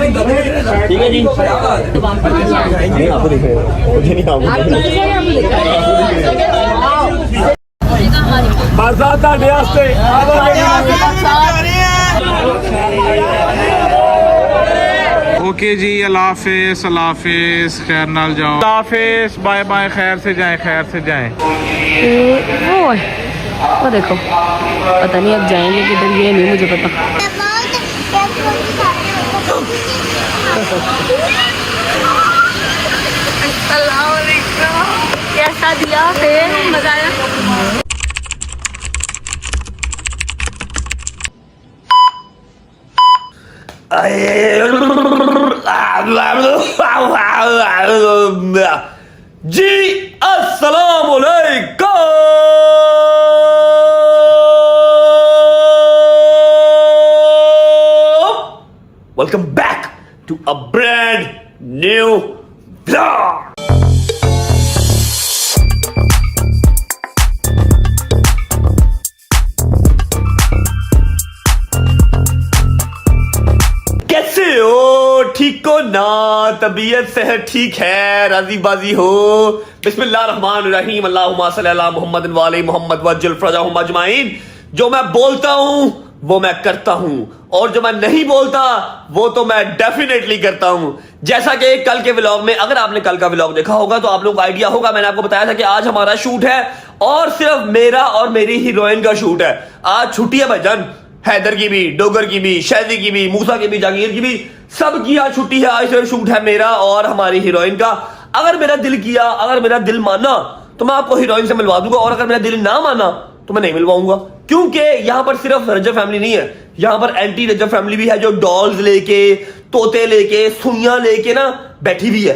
ठीक है जी। आपको दिख मुझे नहीं ओके जी, अल्लाह हाफिज, अल्लाह हाफिज, खैर नाल जाओ, अल्लाह हाफिज, बाय बाय, खैर से जाएं, खैर से जाएं। वो देखो, पता नहीं अब जाएंगे किधर, ये नहीं मुझे पता। कैसा दिया फिर, मजा आया? जी अस्सलाम वालेकुम। Welcome back to a brand new blog. कैसे हो? ठीक हो ना? तबीयत सेहत ठीक है? राजी बाजी हो? बिस्मिल्लाहिर्रहमानिर्रहीम, अल्लाहुम्मा सल्ली अला मुहम्मद वाले मोहम्मद वज्जल फरजाहुम अजमाइन। जो मैं बोलता हूं वो मैं करता हूं, और जो मैं नहीं बोलता वो तो मैं डेफिनेटली करता हूं। जैसा कि कल के व्लॉग में, अगर आपने कल का व्लॉग देखा होगा तो आप लोगों को आइडिया होगा, मैंने आपको बताया था कि आज हमारा शूट है और सिर्फ मेरा और मेरी हीरोइन का शूट है। आज छुट्टी है भाईजान, हैदर की भी, डोगर की भी, शैदी की भी, मूसा की भी, जागीर की भी, सबकी आज छुट्टी है। आज सिर्फ शूट है मेरा और हमारी हीरोइन का। अगर मेरा दिल किया, अगर मेरा दिल माना तो मैं आपको हीरोइन से मिलवा दूंगा, और अगर मेरा दिल ना माना तो मैं नहीं मिलवाऊंगा, क्योंकि यहां पर सिर्फ रजब फैमिली नहीं है, यहां पर एंटी रजब फैमिली भी है, जो डॉल्स लेके, तोते लेके, सुइयां लेके ना बैठी हुई है।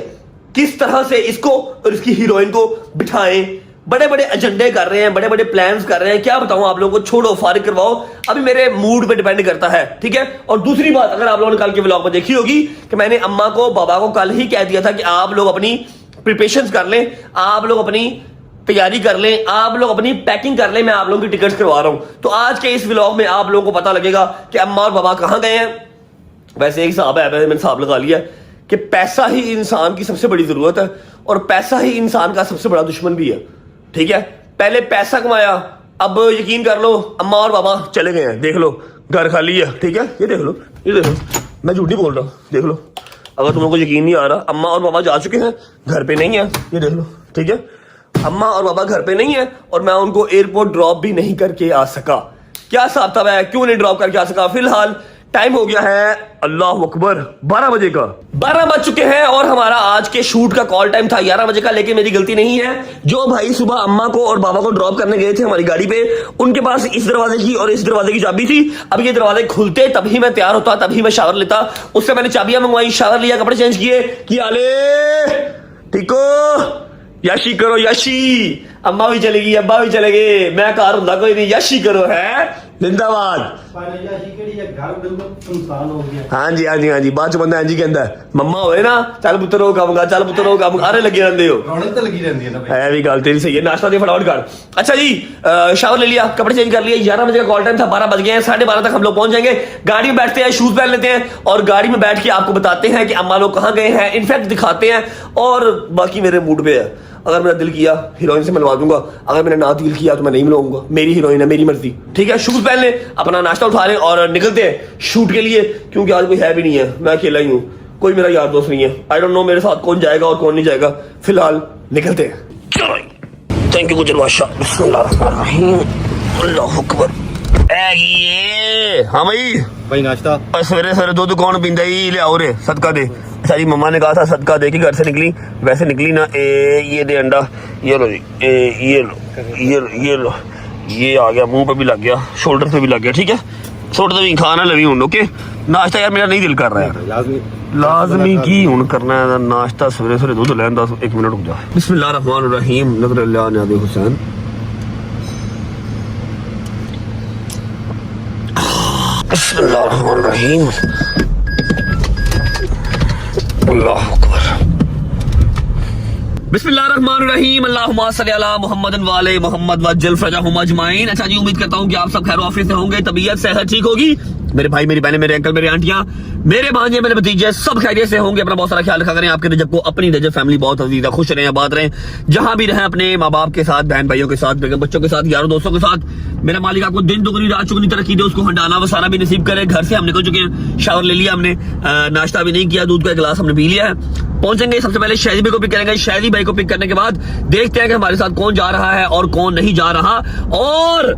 किस तरह से इसको और इसकी हीरोइन को बिठाएं, बड़े बड़े एजेंडे कर रहे हैं, बड़े बड़े प्लान्स कर रहे हैं। क्या बताऊं आप लोगों को, छोड़ो, फारिग करवाओ, अभी मेरे मूड पे डिपेंड करता है, ठीक है। और दूसरी बात, अगर आप लोगों ने कल के व्लॉग में देखी होगी कि मैंने अम्मा को, बाबा को कल ही कह दिया था कि आप लोग अपनी प्रिपरेशंस कर लें, आप लोग अपनी तैयारी कर लें, आप लोग अपनी पैकिंग कर लें, मैं आप लोगों की टिकट्स करवा रहा हूं। तो आज के इस व्लॉग में आप लोगों को पता लगेगा कि अम्मा और बाबा कहां गए हैं। वैसे एक हिसाब है, मैंने हिसाब लगा लिया कि पैसा ही इंसान की सबसे बड़ी जरूरत है, और पैसा ही इंसान का सबसे बड़ा दुश्मन भी है, ठीक है। पहले पैसा कमाया, अब यकीन कर लो अम्मा और बाबा चले गए हैं, देख लो घर खाली है, ठीक है। ये देख लो, ये देख लो, मैं झूठी बोल रहा हूँ, देख लो। अगर तुम लोगों को यकीन नहीं आ रहा, अम्मा और बाबा जा चुके हैं, घर पे नहीं है, ये देख लो, ठीक है। अम्मा और बाबा घर पे नहीं है, और मैं उनको एयरपोर्ट ड्रॉप भी नहीं करके आ सका। क्या हिसाब था, मैं क्यों नहीं ड्रॉप करके आ सका? फिलहाल टाइम हो गया है, अल्लाह अकबर, 12 बजे का, 12 बज चुके हैं, और हमारा आज के शूट का कॉल टाइम था 11 बजे का। लेकिन मेरी गलती नहीं है, जो भाई सुबह अम्मा को और बाबा को ड्रॉप करने गए थे हमारी गाड़ी पे, उनके पास इस दरवाजे की और इस दरवाजे की चाबी थी। अब ये दरवाजे खुलते तभी मैं तैयार होता, तभी मैं शावर लेता। उससे मैंने चाबियां मंगवाई, शावर लिया, कपड़े चेंज किए, किया ले ठीक हो, यशी करो यशी। अम्मा भी चलेगी, अब्बा भी चले गए, मैं कार हूं कोई नहीं, यशी करो है, जिंदाबाद। हाँ जी, हाँ जी, हाँ जी, बाद च बंदा इंज ही कहता है, मम्मा होए ना, चल पुत्तर हो काम, चल पुत्तर हो काम, अरे लगे रहते हो, रौनक तो लगी रहती है ना। है भी गल तेरी सही है, नाश्ता दे फटाफट कर। अच्छा जी, शावर ले लिया, कपड़े चेंज कर लिए, 11 बजे का कॉल टाइम था, 12 बज गए हैं, 12:30 तक हम लोग पहुंच जाएंगे। गाड़ी में बैठते हैं, शूज पहन लेते हैं, और गाड़ी में बैठ के आपको बताते हैं कि अम्मा लोग कहाँ गए हैं, इनफैक्ट दिखाते हैं। और बाकी मेरे मूड पे है, अगर मेरा दिल किया हीरोइन से मिलवा दूंगा, अगर मैंने ना दिल किया तो मैं नहीं मिलवाऊंगा। मेरी हीरोइन है, मेरी मर्जी, ठीक है। शूज पहन ले, अपना नाश्ता उठा ले, और निकलते हैं शूट के लिए, क्योंकि आज कोई है भी नहीं है, मैं अकेला ही हूँ, कोई मेरा यार दोस्त नहीं है। आई डोंट नो मेरे साथ कौन जाएगा और कौन नहीं जाएगा। फिलहाल निकलते हैं, चलो। थैंक यू गुजर बादशाह, बिस्मिल्लाहिर्रहमानिर्रहीम, अल्लाह अकबर। हाँ भाई नाश्ता सवेरे सवेरे दूध कौन पींदा ही, ले आओ रे, सदका दे। अच्छा जी, मम्मा ने कहा था सदका दे के घर से निकली, वैसे निकली ना। ये दे अंडा, ये लो जी, ये लो, ये लो, ये लो, ये आ गया, मुंह पे भी लग गया, शोल्डर पे भी लग गया, ठीक है। छोड़ दे, खाना लवी हूं, ओके। नाश्ता यार मेरा नहीं दिल कर रहा है, लाजमी की हूं करना है नाश्ता, सवेरे सवेरे दूध लैन 1 मिनट रुक जा। बिस्मिल्लाहिर्रहमानिर्रहीम, नज़र अल्लाह नाबी हुसैन। बिस्मिल्लाहिर्रहमानिर्रहीम, अल्लाह अकबर। बिस्मिल्लाहिर्रहमानिर्रहीम, अल्लाहुम्मा सल्ली अला मुहम्मदिन वाले मोहम्मद वज्जल फरजाहुम अजमाइन। अच्छा जी, उम्मीद करता हूँ कि आप सब खैर ऑफिस से होंगे, तबीयत सेहत ठीक होगी। मेरे भाई, मेरी बहनें, मेरे अंकल, मेरे आंटियां, मेरे भांजे, मेरे भतीजे सब खैरियत से होंगे। अपना बहुत सारा ख्याल रखा करें। आपके रजब को, अपनी रजब फैमिली बहुत अजीज है, खुश रहें, आबाद रहें, जहां भी रहें, अपने माँ बाप के साथ, बहन भाइयों के साथ, बेगम बच्चों के साथ, यारों दोस्तों के साथ। मेरा मालिक आपको दिन दुगनी रात चुगनी तरक्की दे, उसको हंडाना वसाना भी नसीब करे। घर से हम निकल चुके हैं, शावर ले लिया हमने, नाश्ता भी नहीं किया, दूध का गिलास हमने पी लिया है। पहुंचेंगे सबसे पहले शादी भाई को पिक करेंगे। शादी भाई को पिक करने के बाद देखते हैं कि हमारे साथ कौन जा रहा है और कौन नहीं जा रहा। और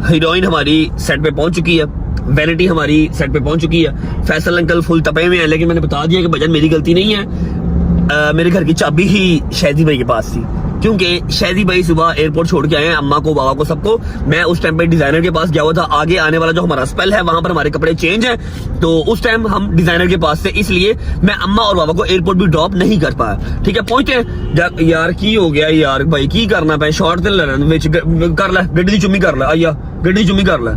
हीरोइन हमारी सेट पे पहुंच चुकी है, वैनिटी हमारी सेट पे पहुंच चुकी है। फैसल अंकल फुल तपे में है, लेकिन मैंने बता दिया कि भजन मेरी गलती नहीं है। मेरे घर की चाबी ही शादी भाई के पास थी, क्योंकि शादी भाई सुबह एयरपोर्ट छोड़ के आए हैं अम्मा को, बाबा को, सबको। मैं उस टाइम पे डिजाइनर के पास गया हुआ था। आगे आने वाला जो हमारा स्पेल है वहां पर हमारे कपड़े चेंज है, तो उस टाइम हम डिजाइनर के पास थे, इसलिए मैं अम्मा और बाबा को एयरपोर्ट भी ड्रॉप नहीं कर पाया। ठीक है, पहुंचते हैं। यार की हो गया यार भाई, की करना पे शॉर्ट ते कर ले, गड्डी दी चुम्मी कर ले, आइया गड्डी दी चुम्मी कर ले।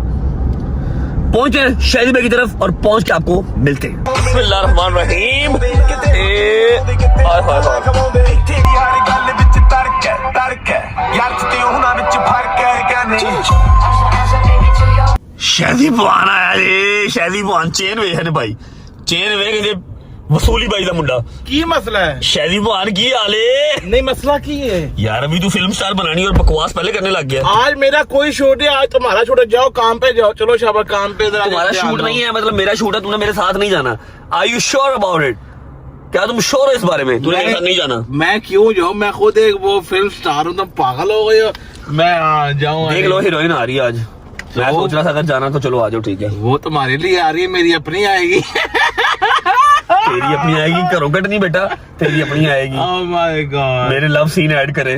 पहुंचे शादी भाई की तरफ और पहुंच के आपको मिलते हैं। बिस्मिल्लाहिर्रहमानिर्रहीम। शादी बुआन आया जी, शादी बुआन चेन वे है भाई, चेन वे वसूली भाई का मुंडा। की मसला है? शादी बुआन की आले नहीं मसला की है यार, अभी तू फिल्म स्टार बनानी और बकवास पहले करने लग गया। आज मेरा कोई शूट है, आज तुम्हारा शूट है, जाओ काम पे जाओ। चलो शाबाश काम पे। तुम्हारा शूट नहीं है, मतलब मेरा शूट है, तुमने मेरे साथ नहीं जाना। Are you sure about it? क्या तुम श्योर हो इस बारे में? तूने मेरे साथ नहीं जाना। मैं क्यों जाऊँ? मैं खुद एक वो फिल्म स्टार हूँ, तुम पागल हो गए हो। मैं जाऊँ? देख लो हीरोइन आ रही है आज। मैं सोच रहा था अगर जाना तो चलो आ जाओ। ठीक है, वो तुम्हारे लिए आ रही है, मेरी अपनी आएगी। तेरी अपनी आएगी, करो कट नहीं बेटा, तेरी अपनी आएगी। ओह माय गॉड, मेरे लव सीन ऐड करे।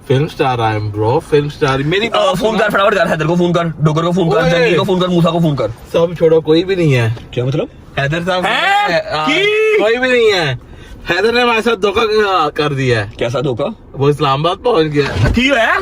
Film star I am bro, film star. मेरी फोन कर फटाफट कर, हैदर को फोन कर, डोगर को फोन कर, जंगी को फोन कर, मूसा को फोन कर। सब छोड़ो, कोई भी नहीं है। क्या मतलब? हैदर साहब की? कोई भी नहीं है। हैदर ने हमारे साथ धोखा कर दिया है। कैसा धोखा? वो इस्लामाबाद पहुंच गया। की है?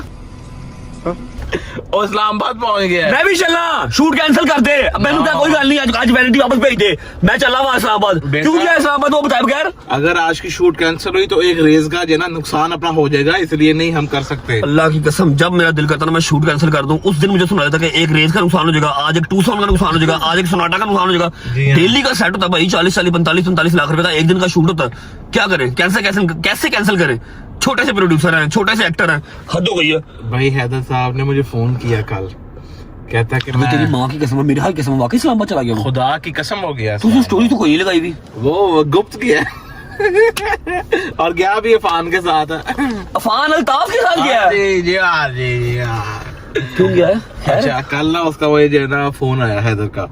वो इस्लामाबाद पहुंच गया। मैं भी चलना, शूट कैंसिल कर दे। अब मैंने कहा कोई गल नहीं, आज वैनिटी वापस भेज दे, मैं चला वहां इस्लामाबाद। क्यों गया इस्लामाबाद वो बताए बगैर? अगर आज की शूट कैंसिल हुई तो एक रेस का जो है ना नुकसान अपना हो जाएगा, इसलिए नहीं हम कर सकते। अल्लाह की कसम, जब मेरा दिल करता ना मैं शूट कैंसिल कर दूं, उस दिन मुझे सुना था कि एक रेस का नुकसान हो जाएगा, आज एक 2 सॉन्ग का नुकसान हो जाएगा, आज एक सोनाटा का नुकसान हो जाएगा। डेली का सेट होता भाई, 40 45 लाख रुपए का एक दिन का शूट होता। क्या करें? कैसे कैंसिल करें? छोटे से प्रोड्यूसर हैं, छोटे से एक्टर हैं, हद हो गई है भाई। हैदर साहब ने मुझे फोन किया कल, कहता कि मैं तेरी माँ की कसम, मेरी हाल कसम, वाकई इस्लामाबाद चला गया। खुदा की कसम हो गया। तू स्टोरी तो कोई लगाई भी, वो गुप्त किया। और गया भी अफान के साथ। अफान अल्ताफ के साथ गया। जी क्यों गया है? अच्छा, कल ना उसका वो जो है ना फोन आया हैदर का,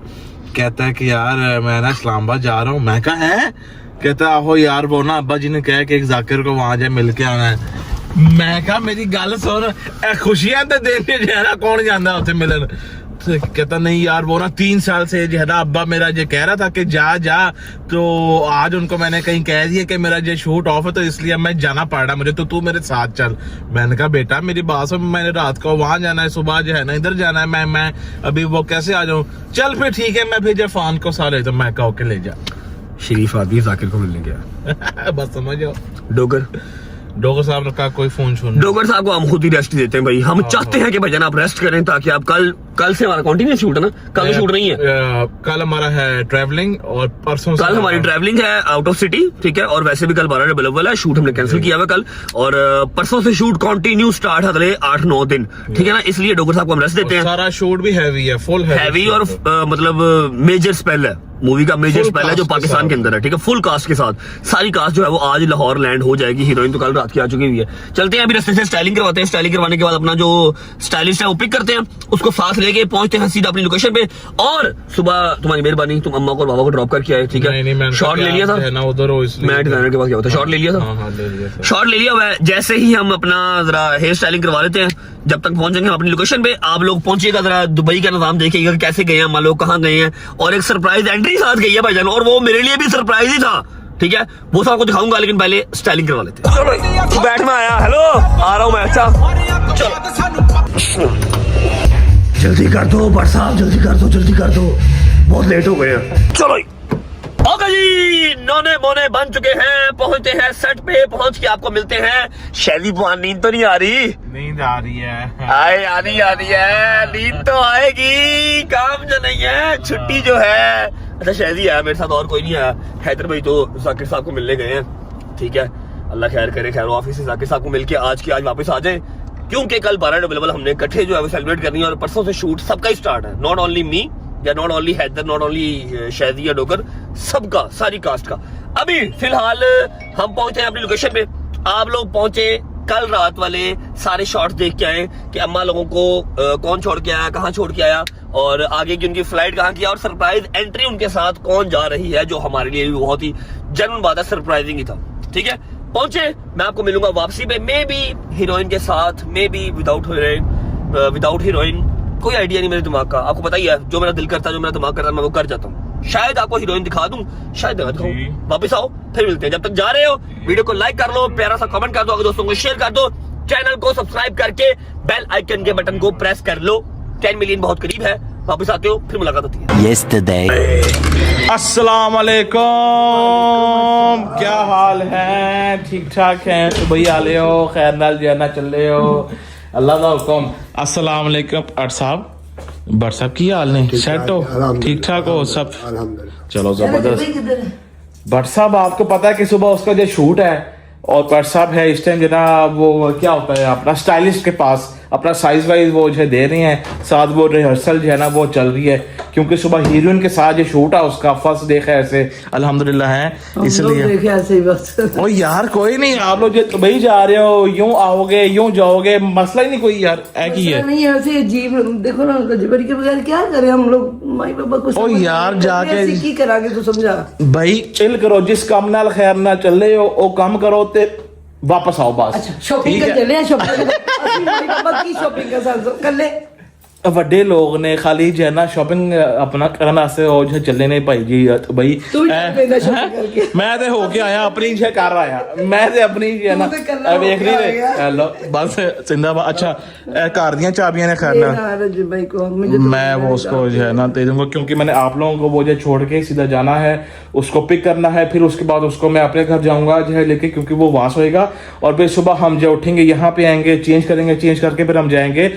कहता है कि यार मैं ना इस्लामाबाद जा रहा हूँ। मैं कहा है? कहता आहो यार, वो ना अब्बा जी ने कहा कि एक जाकिर को वहां जाए मिल के आना है। मैं कहा मेरी गल सुन, खुशियां तो देने जो है ना कौन जाता उसे मिलन। तो कहता नहीं यार, वो ना 3 साल से जो है ना अब्बा मेरा जो कह रहा था कि जा, तो आज उनको मैंने कहीं कह दिया कि मेरा जो शूट ऑफ है, तो इसलिए मैं जाना पड़ रहा मुझे, तो तू मेरे साथ चल। मैंने कहा बेटा मेरी बात सुन, मैंने रात को वहां जाना है, सुबह जो है ना इधर जाना है, मैं अभी वो कैसे आ जाऊं? चल फिर ठीक है, मैं फिर जब फान को साले तो मैं कहो के ले जा। शरीफ आदमी जाकिर को मिलने गया। बस समझो। डोगर साहब ने कहा कोई फोन सुन। डोगर साहब को हम खुद ही रेस्ट देते हैं भाई। हम चाहते हैं कि भाईजान आप रेस्ट करें, ताकि आप कल से हमारा कंटिन्यूस शूट है ना, कल शूट नहीं है। कल हमारा है ट्रैवलिंग और परसों कल हमारी ट्रैवलिंग है आउट ऑफ सिटी। ठीक है, और वैसे भी कल 12 अवेलेबल है, शूट हमने कैंसिल किया हुआ कल, और परसों से शूट कंटिन्यू स्टार्ट है अगले 8-9 दिन। ठीक है ना, इसलिए डोगर साहब को हम रेस्ट देते हैं। सारा शूट भी हैवी है, फुल हैवी और मतलब मेजर स्पेल है, मूवी का मेजर स्पेल है जो पाकिस्तान के अंदर है। ठीक है, फुल कास्ट के साथ। सारी कास्ट जो है वो आज लाहौर लैंड हो जाएगी। हीरोइन तो कल रात की आ चुकी हुई है। चलते हैं अभी रास्ते से स्टाइलिंग करवाते हैं। स्टाइलिंग करवाने के बाद अपना जो स्टाइलिस्ट है वो पिक करते हैं, उसको साथ लेके पहुंचते हैं सीधा अपनी लोकेशन पे। और सुबह तुम्हारी मेहरबानी, तुम अम्मा को और बाबा को ड्रॉप करके आए। ठीक है, शॉट ले लिया था उधर, मैं डिजाइनर के पास गया था, शॉट ले लिया था, शॉट ले लिया हुआ है। जैसे ही हम अपना जरा हेयर स्टाइलिंग करवा लेते हैं, जब तक पहुंचेंगे अपनी लोकेशन पे, आप लोग पहुंचिएगा, जरा दुबई का निजाम देखिएगा कैसे गए हैं हम लोग, कहाँ गए हैं। और एक सरप्राइज एंट्री साथ गई है भाईजान, और वो मेरे लिए भी सरप्राइज ही था। ठीक है, वो सब आपको दिखाऊंगा, लेकिन पहले स्टाइलिंग करवा लेते हैं। चलो तू बैठ में आया। हेलो, आ रहा हूँ मैं। अच्छा चलो, जल्दी कर दो बट साहब, जल्दी कर दो, बहुत लेट हो गए हैं। चलो ओके जी, नौने मोने बन चुके हैं, पहुंचते हैं सेट पे। पहुंच के आपको मिलते हैं। शैली बुआन, नींद तो नहीं आ रही? नींद आ रही है। आ रही है, नींद तो आएगी, काम जो नहीं है, छुट्टी जो है। अच्छा शायद आया मेरे साथ, और कोई नहीं आया। हैदर भाई तो जाकिर साहब को मिलने गए हैं, ठीक है, अल्लाह खैर करे। खैर ऑफिस से जाकिर साहब को मिलके आज की आज वापस आ जाए, क्योंकि कल 12 नवंबर हमने इकट्ठे जो है वो सेलिब्रेट करनी है। और परसों से शूट सबका ही स्टार्ट है, नॉट ओनली मी या not only Haider, not only शायदी या डोकर, सबका, सारी कास्ट का। अभी फिलहाल हम पहुंचे हैं अपनी लोकेशन पे, आप लोग पहुंचे कल रात वाले सारे शॉट्स देख के आए कि अम्मा लोगों को कौन छोड़ के आया, कहाँ छोड़ के आया, और आगे की उनकी फ्लाइट कहाँ किया, और सरप्राइज एंट्री उनके साथ कौन जा रही है, जो हमारे लिए भी बहुत ही जेन्युइन बात है, सरप्राइजिंग ही था। ठीक है, पहुंचे, मैं आपको मिलूंगा वापसी पे, मे बी हीरोइन के साथ, मे बी विदाउट हीरोइन, कोई आइडिया नहीं मेरे दिमाग का। आपको पता ही है, जो मेरा दिल करता है, जो मेरा दिमाग करता है, मैं वो कर जाता हूँ। शायद आपको हीरोइन दिखा दूं, शायद दिखा दूं। वापस आओ, फिर मिलते हैं। जब तक जा रहे हो वीडियो को लाइक कर लो, प्यारा सा कमेंट कर दो, अगर दोस्तों को शेयर कर दो, चैनल को सब्सक्राइब करके बेल आइकन के बटन को प्रेस कर लो। 10 मिलियन बहुत करीब है। वापस आते हो, फिर मुलाकात होती है। अस्सलाम वालेकुम, क्या हाल है? ठीक ठाक है तो भैया आ ले हो, खैर नाल जाना चल रहे हो, अल्लाह का हुक्म। अस्सलाम वालेकुम अट साहब, बट साहब की हाल नहीं, सेट हो, ठीक ठाक हो सब? चलो जबरदस्त। भट्ट साहब आपको पता है कि सुबह उसका जो शूट है, और भट्ट साहब है इस टाइम जो ना वो क्या होता है अपना स्टाइलिस्ट के पास अपना साइज वाइज वो जो है दे रही हैं, साथ वो रिहर्सल जो है ना वो चल रही है, क्योंकि सुबह हीरोइन के साथ जो शूट है उसका फर्स्ट देखा ऐसे अल्हम्दुलिल्लाह है, इसलिए ऐसे ही बस। ओ यार कोई नहीं, आप लोग जो दुबई जा रहे हो, यूं आओगे यूं जाओगे, मसला ही नहीं कोई यार, है की है नहीं ऐसे अजीब। देखो ना जबरी के बगैर क्या करें हम लोग, माई बाबा को ओ यार जाके की करांगे तो समझा भाई, चिल करो, जिस काम नाल खैर ना चले हो ओ काम करो ते वापस आओ बस। अच्छा शॉपिंग कर चले, शॉपिंग की शॉपिंग का साथ कर ले। ਵੱਡੇ ਲੋਕ ਨੇ ਖਾਲੀ ਜੇ ਨਾ ਸ਼ਾਪਿੰਗ ਆਪਣਾ ਕਰਨ ਵਾਸਤੇ ਉਹ ਜੇ ਚੱਲੇ ਨੇ ਭਾਈ ਜੀ ਬਈ ਮੈਂ ਤੇ ਹੋ ਕੇ ਆਇਆ, ਆਪਣੀ ਜੇ ਕਰ ਆਇਆ, ਮੈਂ ਤੇ ਆਪਣੀ ਜੇ ਨਾ ਵੇਖ ਲਈ ਤੇ हेलो बस जिंदाबाद। अच्छा कार ਦੀਆਂ ਚਾਬੀਆਂ ਨੇ ਖੈਰ मैं वो उसको जो है ना दे दूंगा, क्योंकि मैंने आप लोगों को वो जो छोड़ के सीधा जाना है, उसको पिक करना है, फिर उसके बाद उसको मैं अपने घर जाऊंगा जो है लेके, क्योंकि वो वहां होएगा, और फिर सुबह हम जो उठेंगे यहाँ पे आएंगे, चेंज करेंगे, चेंज करके फिर हम जाएंगे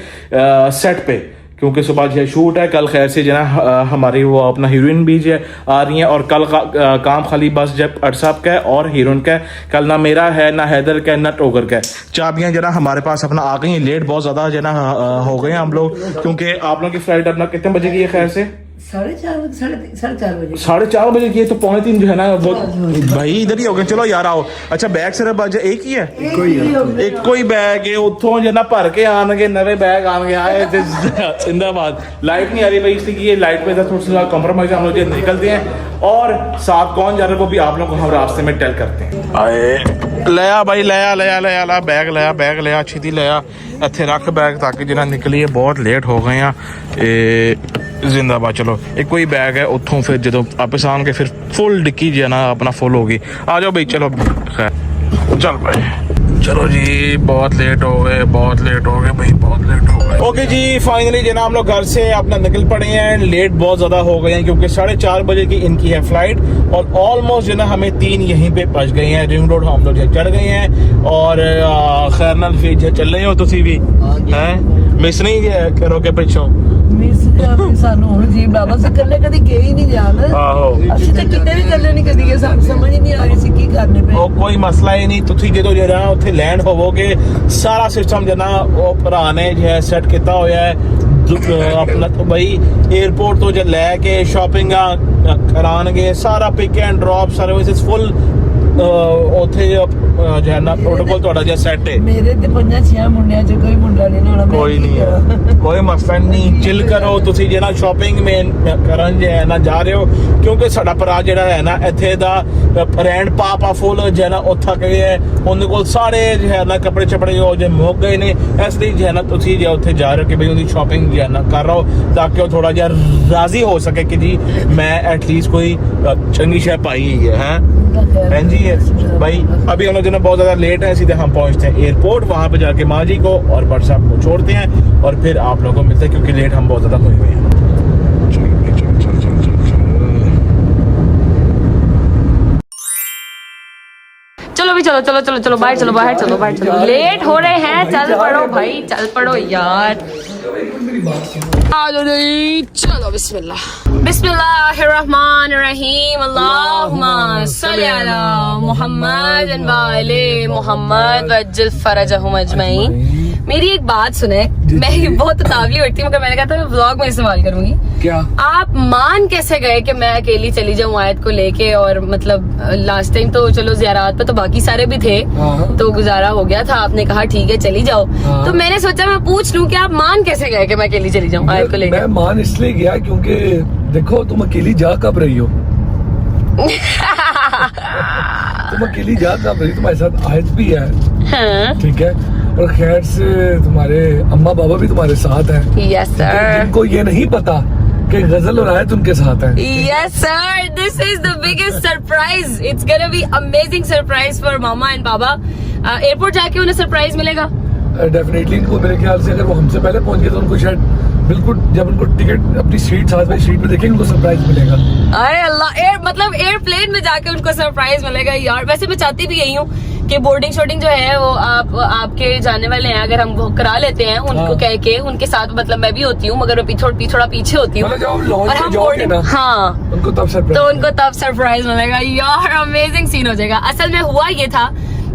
सेट पे, क्योंकि सुबह जो शूट है। कल खैर से जो है हमारी वो अपना हीरोइन भी जो आ रही है, और कल का काम खाली बस जब अरसाब का है और हीरोइन का है, कल ना मेरा है ना हैदर का है ना टोकर का है। चाबियां जो ना हमारे पास अपना आ गई हैं, लेट बहुत ज़्यादा जो ना हो गए हैं हम लोग, क्योंकि आप लोगों की फ्लाइट अपना कितने बजे की है खैर से? 4:30 बजे। 4:30 बजे की है, तो 2:45 जो है ना वो भाई इधर ही हो गए। चलो यार आओ। अच्छा बैग सिर्फ अज एक ही है, एक कोई बैग है, उतों जो ना भर के आने नवे बैग आने आए जिंदाबाद। लाइट नहीं आ रही भाई, इसलिए ये लाइट पे थोड़ा सा कॉम्प्रोमाइज हम लोग निकलते हैं, और साथ कौन जा रहा है वो भी आप लोग को हम रास्ते में टेल करते हैं। आए लिया भाई, लिया बैग लिया अच्छी थी, लिया इत्थे रख बैग ताकि जिन्हें निकलीए, बहुत लेट हो गए हैं जिंदाबाद। चलो एक कोई बैग है उतों, फिर जो वापस आन के फिर फुल डिक्की जो है ना अपना फुल होगी। आ जाओ भाई, चलो खैर चल भाई, चलो जी बहुत लेट हो गए भाई, बहुत लेट हो गए। ओके जी फाइनली जो ना हम लोग घर से अपना निकल पड़े हैं, लेट बहुत ज़्यादा हो गए हैं, क्योंकि 4:30 बजे की इनकी है फ्लाइट, और ऑलमोस्ट जो ना हमें 3 यहीं पे पहुंच गए हैं, रिंग रोड हम लोग चढ़ गए हैं, और खैर नाल फिर चल रहे हो तुसी भी हैं, मिस नहीं करोगे पिछों ਸਾਨੂੰ ਹੁਣ ਜੀ ਬਾਬਾ ਸੇ ਕੱਲੇ ਕਦੀ ਗਏ ਹੀ ਨਹੀਂ ਜਾਣ। ਆਹੋ ਅਸੀਂ ਤਾਂ ਕਿਤੇ ਵੀ ਕੱਲੇ ਨਹੀਂ ਕਦੀ ਗਏ, ਸਾਨੂੰ ਸਮਝ ਹੀ ਨਹੀਂ ਆ ਰਹੀ ਸੀ ਕੀ ਕਰਨੇ ਪਏ। ਉਹ ਕੋਈ ਮਸਲਾ ਹੀ ਨਹੀਂ, ਤੁਸੀਂ ਜਦੋਂ ਜਿਹੜਾ ਉੱਥੇ ਲੈਂਡ ਹੋਵੋਗੇ, ਸਾਰਾ ਸਿਸਟਮ ਜਨਾ ਉਹ ਭਰਾ ਨੇ ਜਿਹੜਾ ਸੈੱਟ ਕੀਤਾ ਹੋਇਆ ਹੈ ਆਪਣਾ, ਬਈ 에어ਪੋਰਟ ਤੋਂ ਜੇ ਲੈ ਕੇ ਸ਼ਾਪਿੰਗਾਂ ਕਰਾਣਗੇ, ਸਾਰਾ ਪਿਕ ਐਂਡ ਡ੍ਰੌਪ ਸਰਵਿਸਿਜ਼ ਫੁੱਲ ਉੱਥੇ ਜੋ ਹੈ ਨਾ ਪ੍ਰੋਟੋਕੋਲ ਤੁਹਾਡਾ ਜਿਹਾ ਸੈੱਟ ਹੈ। ਮੇਰੇ ਤੇ 5-6 ਮੁੰਡਿਆਂ ਚ ਕੋਈ ਮੁੰਡਾ ਨਹੀਂ ਹੋਣਾ। ਕੋਈ ਨਹੀਂ, ਕੋਈ ਮਸਲਾ ਨਹੀਂ, ਚਿਲ ਕਰੋ ਤੁਸੀਂ ਜਿਹੜਾ ਸ਼ਾਪਿੰਗ ਮੇਨ ਕਰਨ ਜੇ ਹੈ ਨਾ ਜਾ ਰਹੇ ਹੋ, ਕਿਉਂਕਿ ਸਾਡਾ ਭਰਾ ਜਿਹੜਾ ਹੈ ਨਾ ਇੱਥੇ ਦਾ ਰੈਂਡ ਪਾਪਾ ਫੁੱਲ ਜੋ ਹੈ ਨਾ ਉੱਥਾ ਗਏ ਹੈ, ਉਹਦੇ ਕੋਲ ਸਾਰੇ ਜੋ ਹੈ ਨਾ ਕੱਪੜੇ ਛਪੜੇ ਜੋ ਜੇ ਮੁੱਕ ਗਏ ਨੇ, ਇਸ ਲਈ ਜੋ ਹੈ ਨਾ ਤੁਸੀਂ ਜੇ ਉੱਥੇ ਜਾ ਰਹੇ ਹੋ ਕਿ ਬਈ ਉਹਦੀ ਸ਼ਾਪਿੰਗ ਜੋ ਹੈ ਨਾ ਕਰ ਰਹੋ, ਤਾਂ ਕਿ ਉਹ ਥੋੜਾ ਜਿਹਾ ਰਾਜ਼ੀ ਹੋ ਸਕੇ कि जी मैं एटलीस्ट कोई चंगी शय पाई ही है जी भाई। अभी हम लोग जो ना बहुत ज़्यादा लेट है, सीधे हम पहुंचते हैं एयरपोर्ट, वहाँ पे जाके माँ जी को और भट्ट साहब को छोड़ते हैं, और फिर आप लोगों को मिलते हैं, क्योंकि लेट हम बहुत ज़्यादा हुए हैं। चलो भी चलो बाहर चलो लेट हो रहे हैं, चल पड़ो भाई, चल पड़ो यार। मेरी बात सुनो। चलो बिस्मिल्लाह बिस्मिल्लाहिर्रहमानिर्रहीम अल्लाहुम्मा सल्ली अला मुहम्मद व आले मुहम्मद वज्जिल फरजहुम अजमईन। मेरी एक बात सुने, मैं बहुत तावली उठती हूँ मगर मैंने कहा था मैं व्लॉग में इस्तेमाल करूंगी। क्या आप मान कैसे गए कि मैं अकेली चली जाऊँ आयत को लेके? और मतलब लास्ट टाइम तो चलो ज़ियारत पे तो बाकी सारे भी थे तो गुजारा हो गया था, आपने कहा ठीक है चली जाओ। तो मैंने सोचा मैं पूछ लूं कि आप मान कैसे गए कि मैं अकेली चली जाऊँ आयत को लेके? मैं मान इसलिए गया क्योंकि देखो तुम अकेली जा कब रही हो तुम अकेली जा कब रही, तुम्हारे साथ आयत भी है, हाँ। ठीक है, और खैर से तुम्हारे अम्मा बाबा भी तुम्हारे साथ हैं। यस सर, जिनको ये नहीं पता कि गजल और आयत उनके साथ है। Yes sir, this is the biggest surprise. It's gonna be amazing surprise for mama and baba. Airport जाके उन्हें सरप्राइज मिलेगा। डेफिनेटली इनको मेरे ख्याल से अगर वो हमसे पहले पहुंच गए तो उनको शायद बिल्कुल जब उनको टिकट अपनी सीट साथ में सीट पे देखेंगे उनको सरप्राइज मिलेगा। अरे अल्लाह, मतलब एयरप्लेन में जाके उनको सरप्राइज मिलेगा यार। वैसे मैं चाहती भी यही हूँ कि बोर्डिंग शोर्डिंग जो है वो आपके जाने वाले हैं अगर हम वो करा लेते हैं उनको कह के उनके साथ, मतलब मैं भी होती हूँ मगर थोड़ा पीछे होती हूँ और हम बोर्डिंग, हाँ उनको तब सरप्राइज, तो उनको तब सरप्राइज मिलेगा यार। अमेजिंग सीन हो जाएगा। असल में हुआ ये था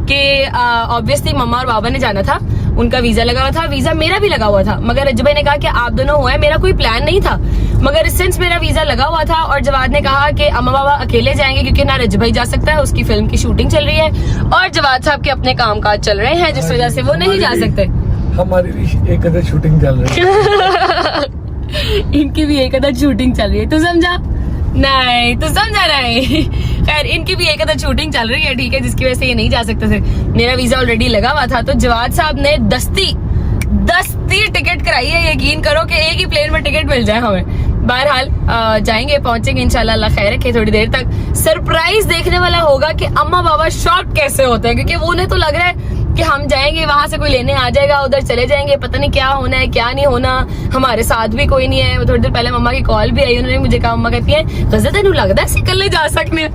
कि ऑब्वियसली मम्मा और बाबा ने जाना था, उनका वीजा लगा हुआ था, वीजा मेरा भी लगा हुआ था मगर रज्जू भाई ने कहा कि आप दोनों हुए, मेरा कोई प्लान नहीं था मगर सिंस मेरा वीजा लगा हुआ था और जवाद ने कहा कि अम्मा बाबा अकेले जाएंगे क्योंकि ना रज्जू भाई जा सकता है, उसकी फिल्म की शूटिंग चल रही है और जवाद साहब के अपने कामकाज चल रहे हैं जिस वजह से वो नहीं जा सकते। हमारी भी एक अदर शूटिंग चल रही है इनकी भी एक अदर शूटिंग चल रही है, तू समझा? नहीं तो समझा नहीं। खैर इनकी भी एक अदर शूटिंग चल रही है, ठीक है, जिसकी वजह से ये नहीं जा सकते थे। मेरा वीजा ऑलरेडी लगा हुआ था तो जवाद साहब ने दस्ती टिकट कराई है। यकीन करो कि एक ही प्लेन में टिकट मिल जाए हमें। बहरहाल जाएंगे, पहुंचेंगे इंशाल्लाह, अल्लाह खैर रखे। थोड़ी देर तक सरप्राइज देखने वाला होगा कि अम्मा बाबा शॉक कैसे होते हैं, क्योंकि उन्हें तो लग रहा है कि हम जाएंगे वहां से कोई लेने आ जाएगा, उधर चले जाएंगे, पता नहीं क्या होना है क्या नहीं होना, हमारे साथ भी कोई नहीं है। थोड़ी देर पहले मम्मा की कॉल भी आई, उन्होंने मुझे कहा, मम्मा कहती है गजल तेन लगता है कल जा सकते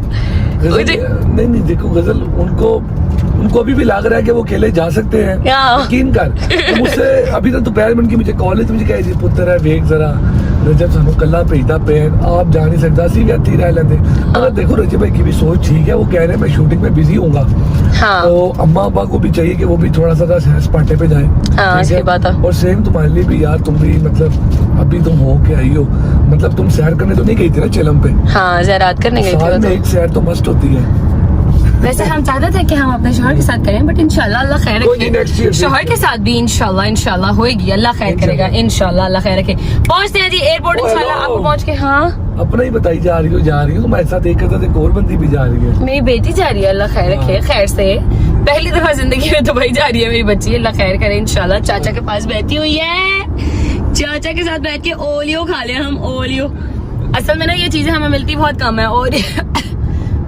नहीं देखो गजल उनको अभी भी लग रहा है कि वो अकेले जा सकते हैं। यकीन कर, तो मुझसे अभी तक दोपहर में उनकी मुझे कॉल है तो मुझे कह जी पुत्र है वेख जरा रजब सानू कला भेजता पे आप जा नहीं सकता सी भी हथी रह लेंगे। मगर देखो रजब भाई की भी सोच ठीक है, वो कह रहे हैं मैं शूटिंग में बिजी हूँगा, तो अम्मा अब्बा को भी चाहिए कि वो भी थोड़ा सा सपाटे पे जाए। सही बात है। और सेम तुम्हारे लिए भी यार, तुम भी मतलब अभी तुम हो के आई हो, मतलब तुम सैर करने तो नहीं गई थी ना चेलम पे? हाँ ज़रात करने गई थी। साल में एक सैर तो मस्त होती है। वैसे हम चाहते थे कि हम अपने शोहर के साथ करें बट इंशाल्लाह अल्लाह खैर रखे, शोहर के साथ भी इंशाल्लाह होएगी, अल्लाह खैर करेगा, इंशाल्लाह अल्लाह खैर रखे। पहुंचते हैं जी एयरपोर्ट इंशाल्लाह। आप पहुंच के हाँ अपना ही बताई जा रही हो तुम्हारे साथ एक और बंदी भी जा रही है। मेरी बेटी जा रही है, अल्लाह खैर रखे, खैर से पहली दफा जिंदगी में दुबई जा रही है मेरी बच्ची, अल्लाह खैर करे इंशाल्लाह। चाचा के पास बैठी हुई है, चाचा के साथ बैठ के ओलियो खा ले हम, ओलियो। असल में ना ये चीजें हमें मिलती बहुत कम है, और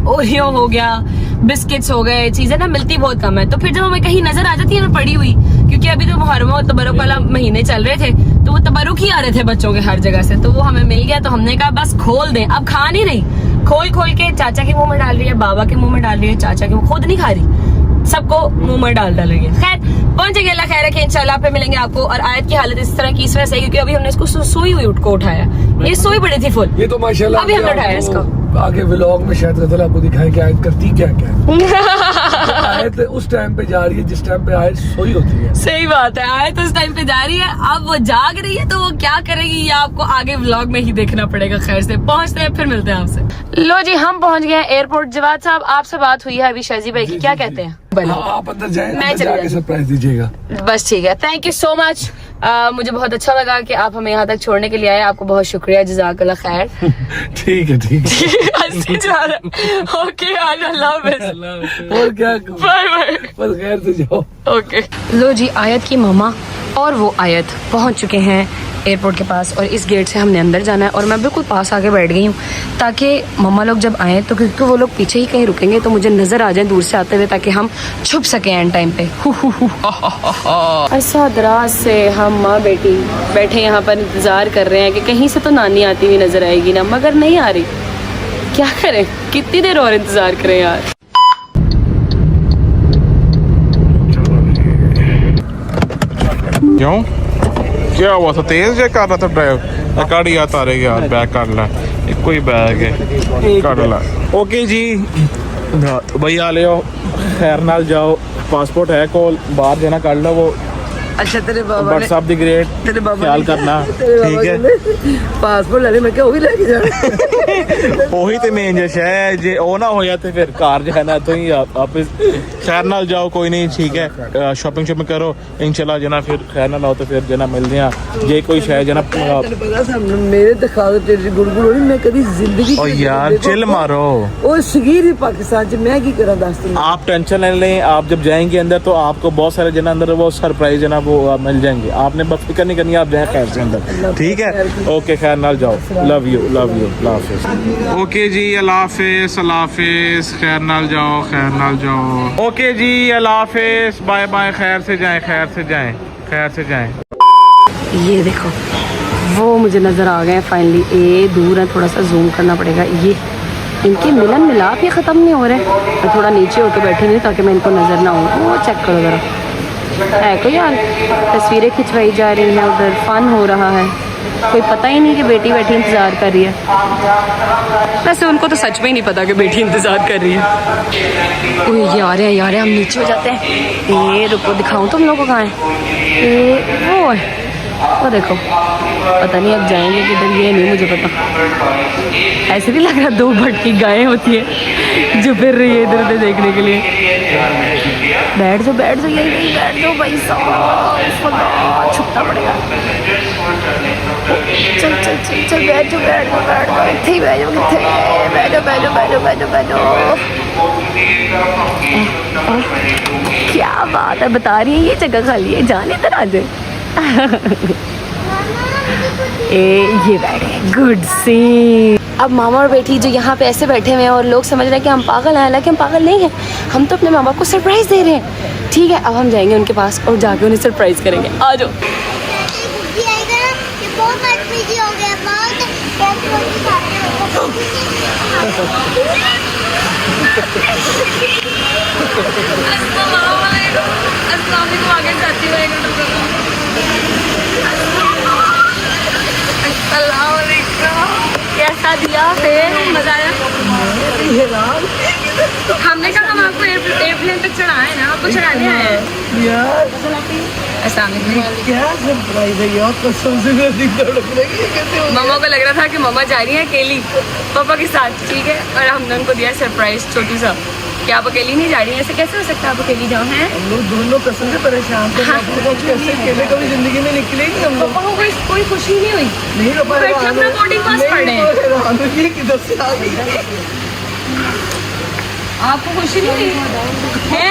ओरियो हो गया, बिस्किट्स हो गए, चीजें ना मिलती बहुत कम है। तो फिर जब हमें कहीं नजर आ जाती है ना पड़ी हुई, क्योंकि अभी तो मुहर्रम और तबरुक वाला महीने चल रहे थे तो वो तबरुक ही आ रहे थे बच्चों के हर जगह से, तो वो हमें मिल गया तो हमने कहा बस खोल दें। अब खा नहीं रही, खोल के चाचा के मुंह में डाल रही है, बाबा के मुंह में डाल रही है, चाचा के खुद नहीं खा रही, सबको मुंह में डाल डालेंगे। खैर पहुंचेंगे, अल्लाह खैर रखे, इंशाल्लाह पे मिलेंगे आपको। और आयत की हालत इस तरह की इस वजह से क्योंकि अभी हमने इसको सोई हुई को उठाया, ये सोई पड़ी थी फुल, ये तो माशाल्लाह अभी हमने उठाया इसको। आगे व्लॉग में शायद गजल आपको दिखाएं कि आयत करती क्या आयत उस टाइम पे जा रही है जिस टाइम पे आयत सोई होती है। सही बात है, आयत उस टाइम पे जा रही है, अब वो जाग रही है तो वो क्या करेगी ये आपको आगे व्लॉग में ही देखना पड़ेगा। खैर से पहुंचते हैं, फिर मिलते हैं आपसे। लो जी हम पहुंच गए एयरपोर्ट। जवाद साहब आपसे बात हुई है अभी शाजी भाई की, क्या कहते हैं? आप अंदर जाएं, मैं अंदर जाके सरप्राइज दीजिएगा। बस ठीक है, थैंक यू सो मच। मुझे बहुत अच्छा लगा कि आप हमें यहाँ तक छोड़ने के लिए आए, आपको बहुत शुक्रिया, जज़ाकल्लाह खैर। ठीक है ओके अल्लाह हाफ़िज़, और क्या, बाय बाय, बस खैर से जाओ। ओके। लो जी आयत की मामा और वो आयत पहुंच चुके हैं एयरपोर्ट के पास और इस गेट से हमने अंदर जाना है और मैं बिल्कुल पास आके बैठ गई हूँ ताकि मम्मा लोग जब आए तो क्योंकि वो लोग पीछे ही कहीं रुकेंगे तो मुझे नजर आ जाए दूर से आते हुए ताकि हम छुप सके एंड टाइम पे। ऐसा दराज से हम माँ बेटी बैठे यहाँ पर इंतजार कर रहे हैं कि कहीं से तो नानी आती हुई नजर आएगी ना, मगर नहीं आ रही। क्या करें, कितनी देर और इंतजार करें यार। क्यों क्या हुआ था, तेज जे कर रहा था ड्राइव? काट यार तारे यार, बैग काट ला, एक कोई बैग है, काट ला। ओके जी भैया ले आओ, खैर नाल जाओ, पासपोर्ट है कोल, बाहर जाना कर लो वो। अच्छा तेरे बाबा ने, व्हाट्सएप दी ग्रेट तेरे बाबा ख्याल करना, ठीक है। पासपोर्ट ले मैं क्या वो भी लेके जाना। ਉਹੀ ਤੇ ਮੇਨ ਜਿਹਾ ਹੈ, ਜੇ ਉਹ ਨਾ ਹੋਇਆ ਤੇ ਫਿਰ ਕਾਰ ਜੋ ਹੈ ਨਾ ਇੱਥੋਂ ਹੀ ਵਾਪਸ ਖੈਰ ਨਾਲ ਜਾਓ, ਕੋਈ ਨਹੀਂ ਠੀਕ ਹੈ। ਸ਼ਾਪਿੰਗ ਸ਼ਾਪਿੰਗ ਕਰੋ ਇਨਸ਼ਾਅੱਲਾ ਜਨਾ, ਫਿਰ ਖੈਰ ਨਾਲ ਆਓ ਤੇ ਫਿਰ ਜਨਾ ਮਿਲਦੇ ਆ। ਜੇ ਕੋਈ ਸ਼ਾਇਦ ਜਨਾ पता सामने मेरे दिखा दो तेरी गुड़गुड़ होनी, मैं कभी जिंदगी ओ यार चिल मारो, ओ सगीर ही पाकिस्तान च मैं की करा दस दिन। आप टेंशन नहीं लें, आप जब जाएंगे अंदर तो आपको बहुत सारे जना अंदर वो सरप्राइज है ना वो मिल जाएंगे, आपने बस फिक्र नहीं करनी, आप जाए खैर से अंदर, ठीक है। ओके खैर नाल जाओ, लव यू अल्लाह हाफिज। ओके जी अल्लाह हाफिज, खैर नाल जाओ, खैर नाल जाओ। ओके जी अल्लाह हाफिज, बाय बाय, खैर से जाएं, खैर से जाएं, खैर से जाएं। ये देखो वो मुझे नज़र आ गए फाइनली। ये दूर है, थोड़ा सा जूम करना पड़ेगा। ये इनके मिलन मिलाप ये ख़त्म नहीं हो रहे। मैं थोड़ा नीचे होकर बैठी नहीं ताकि मैं इनको नज़र ना आऊँ। वो चेक करो ज़रा, है कोई यार, तस्वीरें खिंचवाई जा रही हैं, उधर फन हो रहा है। कोई पता ही नहीं कि बेटी बैठी इंतज़ार कर रही है। वैसे उनको तो सच में ही नहीं पता कि बेटी इंतज़ार कर रही है। ओए यार हम नीचे हो जाते हैं। ये रुको दिखाऊं तुम लोगों को कहाँ है। ये वो देखो, पता नहीं अब जाएंगे किधर, ये नहीं मुझे पता। ऐसे नहीं लग रहा दो भटकी गायें होती है जो फिर रही है इधर उधर देखने के लिए। बैठ जाओ यही बैठ जाओ भाई साहब, छुपना पड़ेगा। चल बैठ जाओ, इतने ही बैठ जाओ। क्या बात है, बता रही है ये जगह खाली है, जाने इधर आ जाए। ये बैठे, गुड सी। अब मामा और बेटी जो यहाँ पे ऐसे बैठे हुए हैं और लोग समझ रहे हैं कि हम पागल हैं, हालांकि हम पागल नहीं हैं। हम तो अपने माँ बाप को सरप्राइज दे रहे हैं। ठीक है, अब हम जाएंगे उनके पास और जाके उन्हें सरप्राइज करेंगे। आ जाओ। कैसा दिया फिर, मजा आया? हमने कहा हम आपको एयरप्लेन तक चढ़ाए ना, आपको चढ़ाने आए हैं यार। क्या सरप्राइज है यार, कसम से मैं दिल धड़क रही है। मम्मा को लग रहा था कि मम्मा जा रही है अकेली पापा के साथ, ठीक है, और हमने उनको दिया सरप्राइज छोटू सा कि आप अकेली नहीं जा रही हैं। ऐसे कैसे हो सकता है आप अकेली जाओ? हैं हम लोग दोनों कसम से परेशान थे। कैसे अकेले कभी जिंदगी में निकले नहीं हम लोग। पापा को कोई खुशी नहीं हुई? नहीं हो पाया, बैठे अपना बोर्डिंग पास पढ़े। किधर से आ गई? आपको खुशी नहीं हुई है?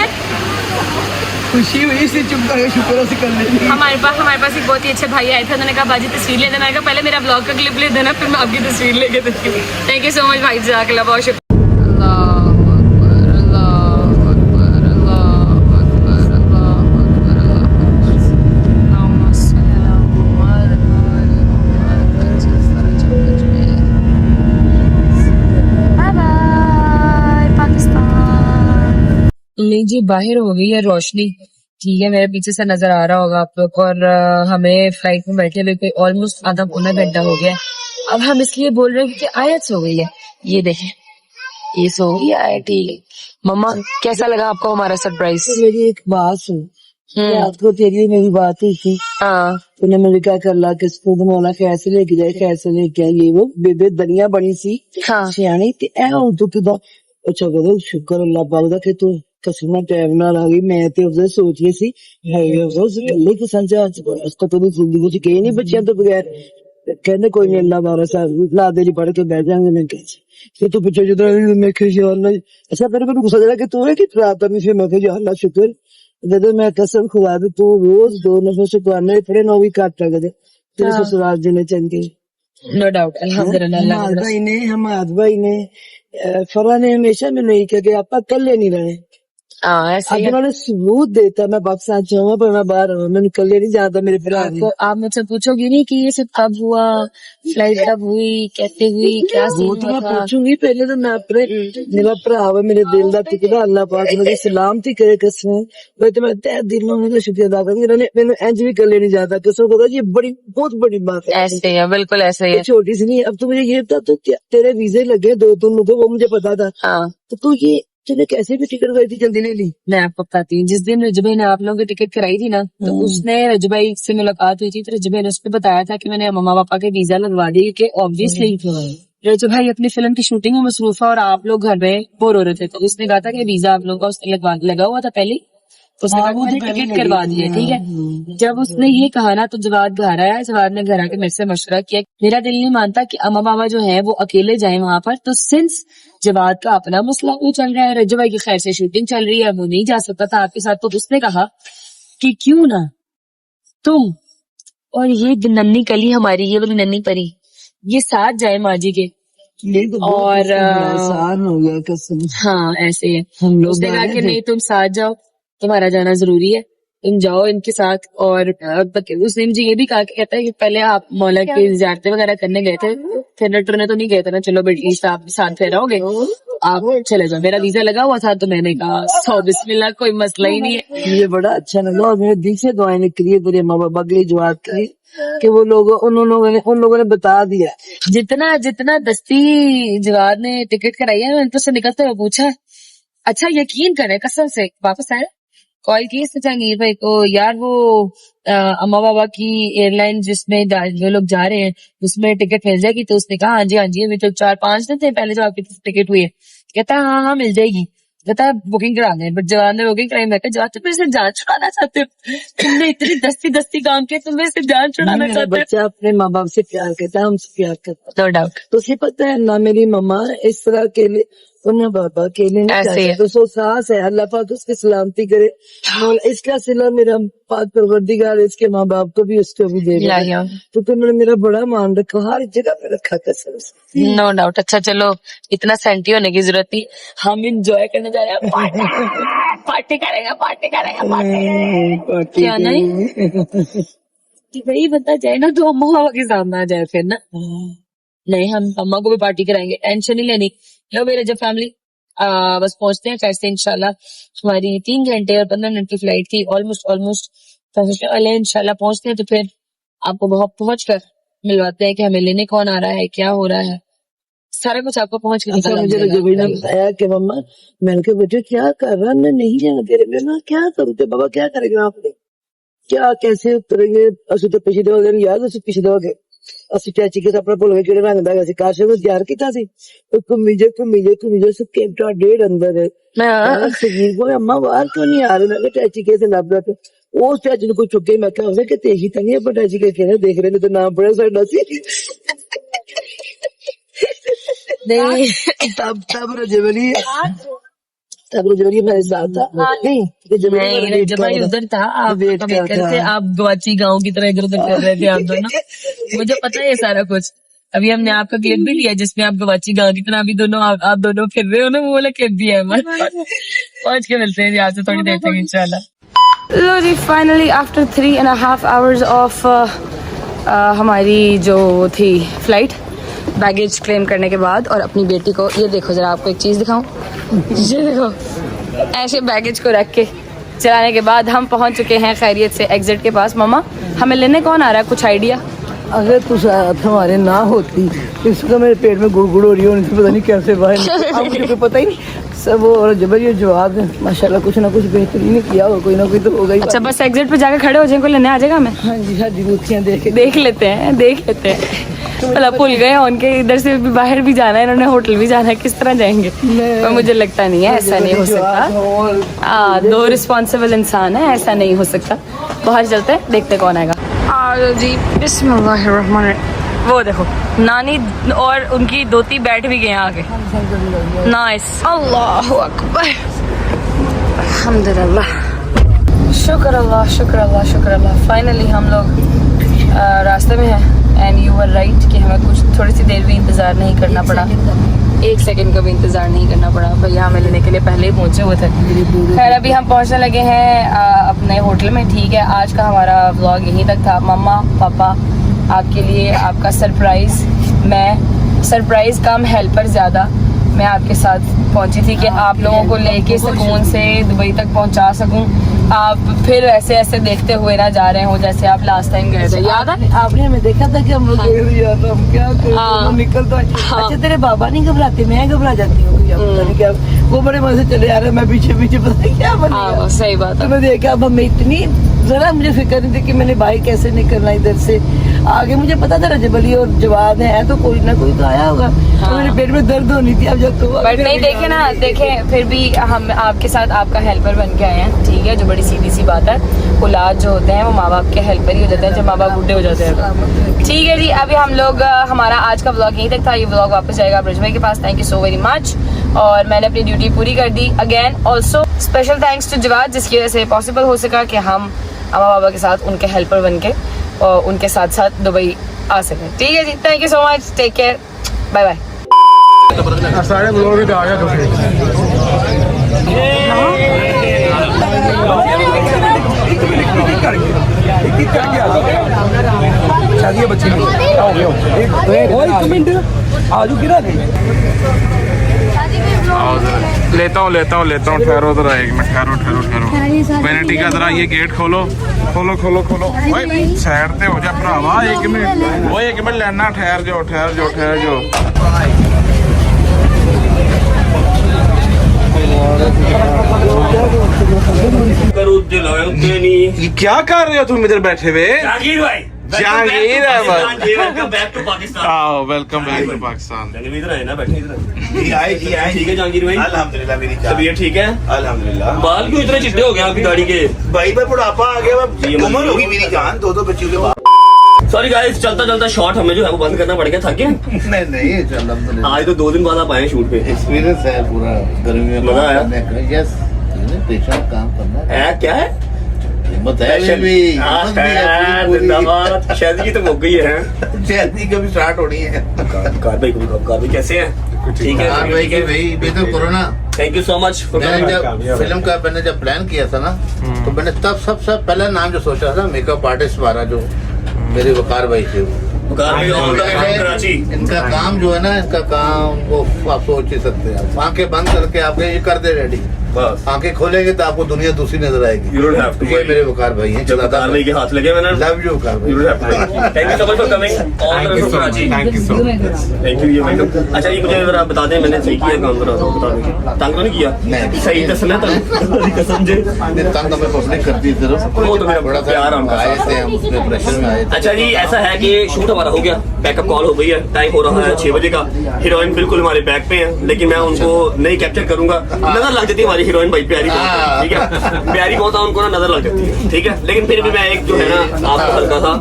खुशी हुई, इसी चुप करके शुक्र से कर लेंगे। हमारे पास एक बहुत ही अच्छे भाई आए थे, उन्होंने कहा बाजी तस्वीर ले देना। मैंने कहा पहले मेरा ब्लॉग का क्लिप ले देना, फिर मैं आपकी तस्वीर लेके देती हूँ। थैंक यू सो मच भाई, जज़ाकल्लाह, बहुत शुक्रिया। जी बाहर हो गई है रोशनी, ठीक है, मेरे पीछे से नजर आ रहा होगा आप लोग। और हमें फ्लाइट में बैठे हुए कोई ऑलमोस्ट आधा पौना घंटा हो गया। अब हम इसलिए बोल रहे हैं क्योंकि आयत सो गई है। ये देखें, ये सो गई है, ठीक है। मम्मा कैसा लगा आपको हमारा सरप्राइज? मेरी एक बात सुन, आपको तेरी मेरी बात ही थी। हाँ, तूने मुझे क्या कर ला, किसको मौला कैसे लेके जाए, कैसे लेके आए, ये वो बेबे दुनिया बनी सी हाँ, सियानी ते ऐ हूं तू किदा। अच्छा करो शुक्र अल्लाह पाक दा कि तू कसम टाइम नाल आ गई। मैं ते उसे सोच रही सी है उस गल्ले को समझा उसको तो जिंदगी च कहीं नहीं बच्चियां तो बगैर। कहने कोई नहीं, अल्लाह बारा साहब ला देरी पढ़ के बैठ जाएंगे। मैं कह तो पीछे जो मैं यार अच्छा तेरे को गुस्सा चला कि तू है कि रात में फिर मैं यार अल्लाह शुक्र दे, मैं कसम खुआ दे तू रोज 2 नफर से कुरान पढ़े ना भी काट कर दे तेरे ससुराल जिन्हें चंगे। नो डाउट, अल्हम्दुलिल्लाह। हमारे भाई ने फरा ने हमेशा में नहीं कहा कि आप कल्ले नहीं रहे। हाँ ऐसे ही अगर है। उन्होंने सबूत देता मैं पाकिस्तान जाऊंगा पर मैं बाहर हूँ, मैं निकल नहीं जाता मेरे भरा ने। तो आप मुझसे पूछोगे नहीं कि ये सब कब हुआ, फ्लाइट कब हुई, कैसे हुई, क्या वो सीन तो हुआ मैं था? पूछूंगी पहले तो मैं अपने मेरा भरा है मेरे दिल का टुकड़ा अल्लाह पाक मुझे सलामती करे कसम मैं तो मैं तहे दिल में उनका शुक्रिया अदा करती इन्होंने मैंने इंज भी कर लेने जाता कसम खुदा ये बड़ी बहुत बड़ी बात है। ऐसे ही है, बिल्कुल ऐसे ही ये है। छोटी सी नहीं अब तो मुझे ये बता तो तेरे वीजे लगे 2-3 लोगों वो मुझे पता था हाँ तो तू ये तूने कैसे भी टिकट गई थी जल्दी ले ली। मैं आपको बताती हूँ, जिस दिन रजू भाई ने आप लोगों की टिकट कराई थी ना, तो उसने रजू भाई से मुलाकात हुई थी, तो रजू भाई ने उसने बताया था कि मैंने मम्मा पापा के वीजा लगवा दिए क्योंकि ऑब्वियसली रजू भाई अपनी फिल्म की शूटिंग में मसरूफ है और आप लोग घर में बोर हो रहे थे, तो उसने कहा था कि वीजा आप लोगों का उसने लगा हुआ था पहले, तो उसने कहा मुझे टिकट करवा दी है, ठीक है। जब उसने ये कहा ना तो जवाद घर आया, जवाद ने घर आके मेरे से मशवरा किया, मेरा दिल नहीं मानता कि अम्मा बाबा जो है वो अकेले जाए वहां पर, तो सिंस जवाद का अपना मसला वो चल रहा है, रजू भाई की खैर से शूटिंग चल रही है, वो नहीं जा सकता था आपके साथ, तो उसने कहा कि क्यों ना तुम और ये नन्ही कली हमारी, ये वाली नन्ही परी, ये साथ जाए माँ जी के। ये तो बहुत और, बड़ा एहसान हो गया कसम। हाँ ऐसे है। हम लोग उसने कहा गए कि थे। नहीं तुम साथ जाओ, तुम्हारा जाना जरूरी है, तुम जाओ इनके साथ। और उसने मुझे ये भी कहा कि कहता है कि पहले आप मौला की ज़ियारतें वगैरह करने गए थे, फिर टुरने तो नहीं गए थे ना, चलो एटलीस्ट आप साथ फिर रहोगे, आप चले जाओ। मेरा वीजा लगा हुआ था तो मैंने कहा सौ बिस्मिल्लाह, कोई मसला ही नहीं है। ये बड़ा अच्छा लगा और मेरे दिल से दुआएं निकली है तेरे माँ बाबा के लिए जवाब की कि वो लोग उन लोगों ने बता दिया। जितना दस्ती जवाद ने टिकट कराई है, मैंने तो उससे निकलते हुए पूछा, अच्छा यकीन करे कसम से वापस आया, कॉल की इसने जहांगीर भाई को, यार वो अम्मा बाबा की एयरलाइन जिसमें वो लोग जा रहे हैं उसमें टिकट मिल जाएगी, तो उसने कहा हाँ जी अभी तो 4-5 दिन थे पहले जो आपकी टिकट हुई है। कहता है हाँ मिल जाएगी, कहता है बुकिंग करा लें, बट जवान ने बुकिंग कराई। मैं कहा जवान तुम इससे जान छुड़ाना चाहते हो, तुमने इतनी दस्ती काम किया, तुम इससे जान छुड़ाना मेरा चाहते बच्चा अपने माँ बाप से प्यार करता है, हमसे प्यार करता है। हो। नो डाउट तो उसे पता है ना मेरी मम्मा इस तरह अकेले और ना बाबा अकेले नहीं ऐसे ही है। जाते, तो सो सास है अल्लाह पाक उसकी सलामती करे। इसका सिला मेरा पाक परवरदिगार इसके माँ बाप को भी उसको भी दे या तो तुमने मेरा बड़ा मान रखा, हर जगह पे रखा कसम से। No doubt. अच्छा चलो इतना सेंटी होने की जरूरत नहीं, हम इंजॉय करने जा रहे हैं, पार्टी करेंगे क्या नहीं कि भाई बता जाए ना तो अम्मा बाबा के सामने आ जाए फिर ना। नहीं हम अम्मा को भी पार्टी कराएंगे, टेंशन नहीं लेनी। लो मेरे जब फैमिली बस पहुंचते हैं खैर से इंशाल्लाह। हमारी 3 घंटे और 15 मिनट की फ्लाइट थी, ऑलमोस्ट इंशाल्लाह पहुंचते हैं तो फिर आपको बहुत पहुंच कर मिलवाते हैं कि हमें लेने कौन आ रहा है, क्या हो रहा है, सारा कुछ आपको पहुंच के अच्छा मुझे रजब ने बताया कि मम्मा, मैंने कहा बेटे क्या कर रहा, मैं नहीं जाना तेरे में ना, क्या करूँ ते बाबा क्या करेंगे आपने, क्या कैसे उतरेंगे। असि तो पिछले दफा याद असि पिछले दफा ਅਸੀਂ ਚਾਚੀ ਕੇ ਆਪਣਾ ਭੁੱਲ ਗਏ ਕਿਹੜੇ ਰੰਗ ਦਾ ਸੀ, ਕਾਸ਼ ਨੂੰ ਤਿਆਰ ਕੀਤਾ ਸੀ, ਘੁੰਮੀ ਜੇ ਸਭ ਕੈਂਟਾ ਡੇਢ ਅੰਦਰ ਹੈ। ਮੈਂ ਸਗੀਰ ਕੋਲ ਅੰਮਾ ਬਾਹਰ ਕਿਉਂ ਨਹੀਂ ਆ ਰਹੇ, ਮੈਂ ਕਿਹਾ ਚਾਚੀ ਕੇ से ਲੱਭ ਰਿਹਾ ਉਸ ਚਾਚੀ ਨੂੰ ਕੋਈ ਚੁੱਕੇ, ਮੈਂ ਕਿਹਾ ਉਹਨੇ ਕਿ ਤੇਹੀ ਤਾਂ ਨਹੀਂ ਆਪਾਂ ਚਾਚੀ ਕੇ ਕਹਿੰਦੇ ਦੇਖ ਰਹੇ ਨੇ ਤੇ ਨਾਮ ਪੜਿਆ ਸਾਡਾ ਸੀ। नहीं तब रजबली मेरे साथ था नहीं जब भाई उधर था आप करते, आप गवाची गांव की तरह इधर उधर कर रहे थे आप दोनों, मुझे पता है ये सारा कुछ। अभी हमने आपका क्लिप भी लिया जिसमें आप गवाची गांव की तरह अभी दोनों आप दोनों फिर रहे हो ना, वो वाला क्लिप भी है हमारे पास। पहुंच के मिलते हैं यहाँ से थोड़ी देर तक इंशाल्लाह। लो जी फाइनली आफ्टर 3.5 hours ऑफ हमारी जो थी फ्लाइट, बैगेज क्लेम करने के बाद, और अपनी बेटी को ये देखो जरा, आपको एक चीज दिखाऊं, ये देखो ऐसे बैगेज को रख के चलाने के बाद हम पहुंच चुके हैं खैरियत से एग्जिट के पास। मामा हमें लेने कौन आ रहा है, कुछ आइडिया? अगर तू साथ हमारे ना होती इसका मेरे पेट में गुड़गुड़ हो रही हो, पता नहीं कैसे बाहर अब मुझे कोई पता ही नहीं सब। और जबर ये जवाब है माशाल्लाह, कुछ ना कुछ बेहतरीन ही किया हो, कोई ना कोई तो होगा ही। अच्छा बस एग्जिट पे जाके खड़े हो जाए, कोई लेने आ जाएगा हमें? हाँ जी साड़ी बूथियाँ देख लेते हैं भला भूल गए उनके, इधर से भी बाहर भी जाना है, इन्होंने होटल भी जाना है, किस तरह जाएंगे? पर मुझे लगता नहीं है, ऐसा नहीं हो सकता। 2 रिस्पॉन्सिबल इंसान है, ऐसा नहीं हो सकता। बाहर चलते हैं, देखते कौन आएगा। जी बिस्मिल्लाहिर्रहमानिर्रहीम। वो देखो नानी और उनकी दोती बैठ भी गए आगे। नाइस, अल्लाहु अकबर, अल्हम्दुलिल्लाह, शुक्र अल्लाह। फाइनली हम लोग रास्ते में हैं एंड यू वर राइट कि हमें कुछ थोड़ी सी देर भी इंतज़ार नहीं करना पड़ा, 1 सेकंड का भी इंतज़ार नहीं करना पड़ा। भैया हमें लेने के लिए पहले ही पहुंचे हुए थे। खैर अभी हम पहुंचने लगे हैं अपने होटल में। ठीक है, आज का हमारा व्लॉग यहीं तक था। मम्मा पापा आपके लिए आपका सरप्राइज़, मैं सरप्राइज़ कम हेल्पर ज़्यादा, मैं आपके साथ पहुंची थी कि आप लोगों को लेके सुकून से दुबई तक पहुंचा सकूं। आप फिर ऐसे ऐसे देखते हुए ना जा रहे हो जैसे आप लास्ट टाइम गए थे, याद है? आपने हमें देखा था कि हम लोग हम क्या हाँ। निकल तो हाँ। अच्छा तेरे बाबा नहीं घबराते, मैं घबरा जाती हूँ पता नहीं क्या, वो बड़े मजे चले आ रहे, मैं पीछे पीछे पता नहीं क्या बन हाँ गया। सही बात तो है। मैं देखा अब हमें इतनी जरा मुझे फिक्र नहीं थी कि मैंने भाई कैसे निकलना इधर से आगे। मुझे पता था रजब अली और जवाद है तो कोई ना कोई तो आया होगा। तो मेरे पेट में दर्द होनी थी अब जब तो बट नहीं देखे ना, देखे फिर भी हम आपके साथ आपका हेल्पर बन के आए हैं। ठीक है, जो बड़ी सीधी सी बात है, औलाद जो होते हैं वो माँ बाप के हेल्पर ही हो जाते हैं जब माँ बाप बूढ़े हो जाते हैं। ठीक है जी, अभी हम लोग हमारा आज का व्लॉग यहीं तक था। ये व्लॉग वापस जाएगा ब्रिज भाई के पास। Thank you so very much, और मैंने अपनी ड्यूटी पूरी कर दी। Again also special thanks to Jawad, जिसकी वजह से पॉसिबल हो सका कि हम अम्मा बाबा के साथ उनके हेल्पर बन के और उनके साथ साथ दुबई आ सकें। ठीक है जी, thank you so much, take care, bye bye. सारे ब्लॉग में आ गया शादी बच्ची एक मिनट आजू गिरा लेता हूँ ठहरो जरा 1 मिनट, ठहरो वैनिटी का जरा ये गेट खोलो ओए साइड ते हो जा भरावा 1 मिनट, ओए 1 मिनट लेना, ठहर जाओ। ये क्या कर रहे हो तुम इधर बैठे हुए? जहांगीर भाई, Jahangir Ahmed, welcome back to Pakistan. आओ वेलकम बैक टू पाकिस्तान। इधर आए ना, बैठे इधर। जी आए ठीक है जहांगीर भाई, अल्हम्दुलिल्लाह मेरी जान, तबीयत ठीक है? अल्हम्दुलिल्लाह। बाल क्यों इतने चिट्टे हो गए आपकी दाढ़ी के? भाई पर बुढ़ापा आ गया, उम्र होगी मेरी जान, 2 बच्चों के बाद। सॉरी गाइस, चलता शॉट हमें जो है वो बंद करना पड़ गया, थक गए। नहीं अल्हम्दुलिल्लाह, आज तो 2 दिन बाद आप आए शूट पे। एक्सपीरियंस है पूरा गर्मी में मजा आया? यस, पेशेंट काम करना है क्या है? हिम्मत है भी, हिम्मत भी है पूरी। जिंदाबाद। शादी की तो हो गई है। जल्दी कभी स्टार्ट होनी है। कार भाई कैसे हैं? ठीक है हाँ भाई की भाई बेहतर करो ना। Thank you so much for मैंने जब फिल्म का मैंने जब प्लान किया था ना, तो मैंने तब सबसे पहला नाम जो सोचा था मेकअप आर्टिस्ट वाला, जो मेरे वकार भाई थे। कराची। इनका काम जो है ना, इनका काम वो आप सोच ही सकते हैं। आंखें बंद करके आप ये कर दे रेडी, बस आंखें खोलेंगे तो आपको दुनिया दूसरी नजर आएगी। You don't have to ये worry. मेरे वकार भाई हैं, जब कारवाई के हाथ लगे मैंने लव यू वकार भाई। You don't have to worry. Thank you so much for coming. All the way from Karachi. Thank you so much. Thank you, ये वेलकम। अच्छा ये मुझे जरा बता दें, मैंने सही किया काम, जरा बता दें। तंग तो नहीं किया? नहीं। सही दसना था, कसम जे। तंग हमें पब्लिक करती है सिर्फ, वो तो मेरा बड़ा प्यार हमका आए थे हम, उसमें प्रेशर में आए थे। अच्छा जी, ऐसा है कि शूट हमारा हो गया, बैकअप कॉल हो गई है, टाइम हो रहा है 6 बजे का। हीरोइन बिल्कुल हमारे बैक पे है, लेकिन मैं उनको नहीं कैप्चर करूंगा। नजर लग जाती है हमारी हीरोइन भाई, प्यारी बहुत है, ठीक है? प्यारी बहुत है, उनको ना नजर लग जाती है, ठीक है? लेकिन फिर भी मैं एक जो है ना आपको हल्का सा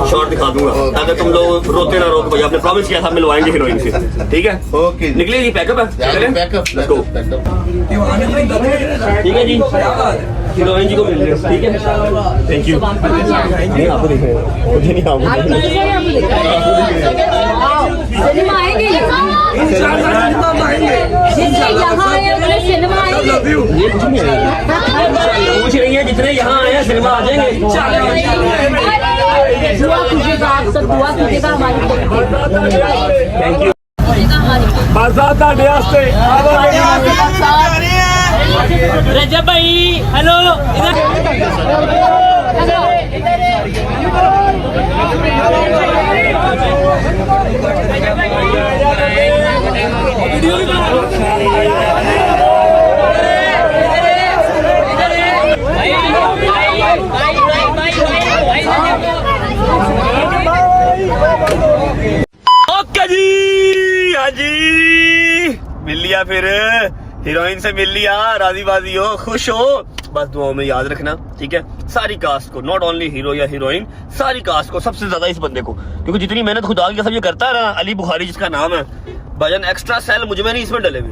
शॉट दिखा दूंगा, ताकि तुम लोग रोते ना रोक। भैया आपने प्रॉमिस किया था मिलवाएंगे हीरोइन से, ठीक है? ओके जी। निकलिए जी, पैकअप है, चलें? Backup Let's go. ठीक है जी, हीरोइन जी को मिल रहे, ठीक है? Thank you. नहीं आपको देख रहे हैं, मुझे नहीं आपको। सिनेमा आएंगे यहाँ आए सिनेमा आएंगे। पूछ रही है, जितने यहाँ आए हैं सिनेमा आ जाएंगे। दुआ कीजिएगा, आप सब दुआ कीजिएगा हमारी। Thank you. रजब भाई हेलो ओके जी, हाँ जी, मिल लिया, फिर हीरोइन से मिल लिया, राजी बाजी हो, खुश हो। बस दुआओं में याद रखना, ठीक है? सारी कास्ट को, नॉट ओनली हीरो या हीरोइन, सारी कास्ट को, सबसे ज्यादा इस बंदे को, क्योंकि जितनी मेहनत खुदा की कसम ये करता है ना, अली बुखारी जिसका नाम है, भजन एक्स्ट्रा सेल मुझ में नहीं, इसमें डले हुए,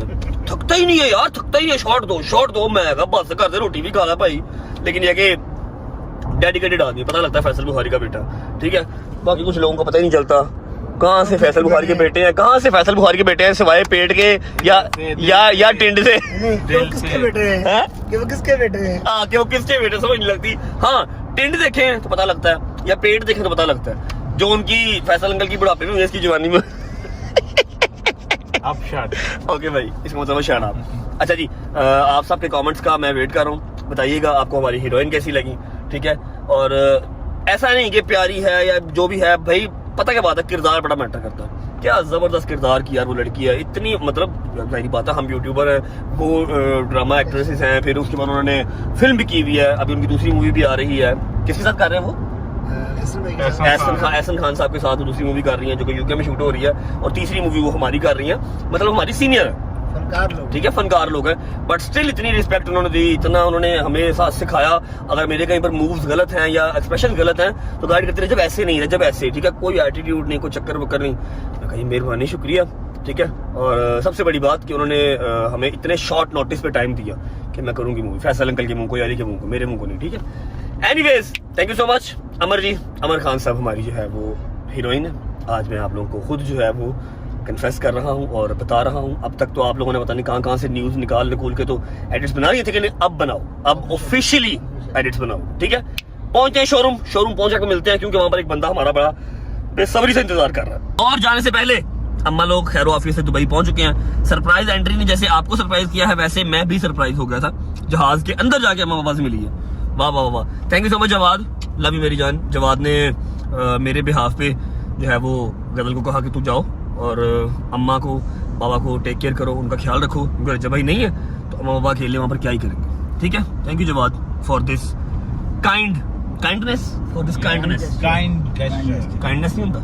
थकता ही नहीं है यार, थकता ही नहीं है। शॉट दो, मैं बस घर से रोटी भी खा ला भाई, लेकिन ये कि डेडिकेटेड आदमी, पता लगता है फैसल बुखारी का बेटा, ठीक है। बाकी कुछ लोगों को पता ही नहीं चलता कहाँ से फैसल बुखारी के बेटे हैं, कहाँ से फैसल बुखारी के बेटे हैं, सिवाय पेट के या टिंड से। किसके बेटे हैं? कि वो किसके बेटे हैं? हाँ, कि वो किसके बेटे समझ नहीं लगती। हाँ, टिंड देखें तो पता लगता है, या पेट देखें तो पता लगता है। जो उनकी फैसल अंकल की बुढ़ापे में, इसकी जवानी में। अब शट। ओके भाई, इसका मतलब शट आप। अच्छा जी, आप सबके कमेंट्स का मैं वेट कर रहा हूँ, बताइएगा आपको हमारी हीरोइन कैसी लगी, ठीक है। और ऐसा नहीं कि प्यारी है या जो भी है भाई, पता क्या बात है, किरदार बड़ा मैटर करता है। क्या जबरदस्त किरदार की यार वो लड़की है, इतनी मतलब मेरी बात है, हम यूट्यूबर हैं, वो ड्रामा एक्ट्रेसेस हैं, फिर उसके बाद उन्होंने फिल्म भी की हुई है, अभी उनकी दूसरी मूवी भी आ रही है। किसके साथ कर रहे हैं वो? एहसन खान साहब के साथ दूसरी मूवी कर रही है, जो कि यूके में शूट हो रही है, और तीसरी मूवी वो हमारी कर रही है, मतलब हमारी सीनियर है, ठीक है, फनकार लोग हैं। बट स्टिल इतनी रिस्पेक्ट उन्होंने दी, इतना उन्होंने हमें साथ सिखाया। अगर मेरे कहीं पर मूव्स गलत हैं या एक्सप्रेशन गलत हैं तो गाइड करते रहे, जब ऐसे नहीं है, जब ऐसे, ठीक है, कोई एटीट्यूड नहीं, कोई चक्कर वक्कर नहीं। मैं कहीं मेहरबानी, शुक्रिया, ठीक है। और सबसे बड़ी बात कि उन्होंने हमें इतने शॉर्ट नोटिस पे टाइम दिया कि मैं करूंगी मूवी, फैसल अंकल के मुंह को, यारी के मुंह को, मेरे मुंह को नहीं, ठीक है। Anyways, thank you so much Amar ji, Amar Khan साहब हमारी जो है वो हीरोइन है। आज मैं आप लोगों को खुद जो है वो कन्फेस कर रहा हूँ और बता रहा हूँ। अब तक तो आप लोगों ने पता नहीं कहाँ से न्यूज़ निकाल के तो एडिट्स बना रही थे, कि अब बनाओ, अब ऑफिशियली एडिट्स बनाओ, ठीक है। पहुंचते हैं शोरूम पहुंच के मिलते हैं, क्योंकि वहां पर एक बंदा हमारा बड़ा बेसब्री से इंतजार कर रहा है। और जाने से पहले अम्मा लोग खैर ऑफिस से दुबई पहुंच चुके हैं। सरप्राइज एंट्री ने जैसे आपको सरप्राइज किया है, वैसे मैं भी सरप्राइज हो गया था, जहाज के अंदर जाके अम्मा पापा से मिली है। वाह वाह वाह, thank you so much Jawad, love you मेरी जान। जवाद ने मेरे बिहाफ पे जो है वो गजल को कहा कि तू जाओ और अम्मा को बाबा को टेक केयर करो, उनका ख्याल रखो, क्योंकि जब भाई नहीं है तो अम्मा बाबा अकेले वहाँ पर क्या ही करेंगे, ठीक है। Thank you Jawad for this kindness, for this kindness. Kindness नहीं होता,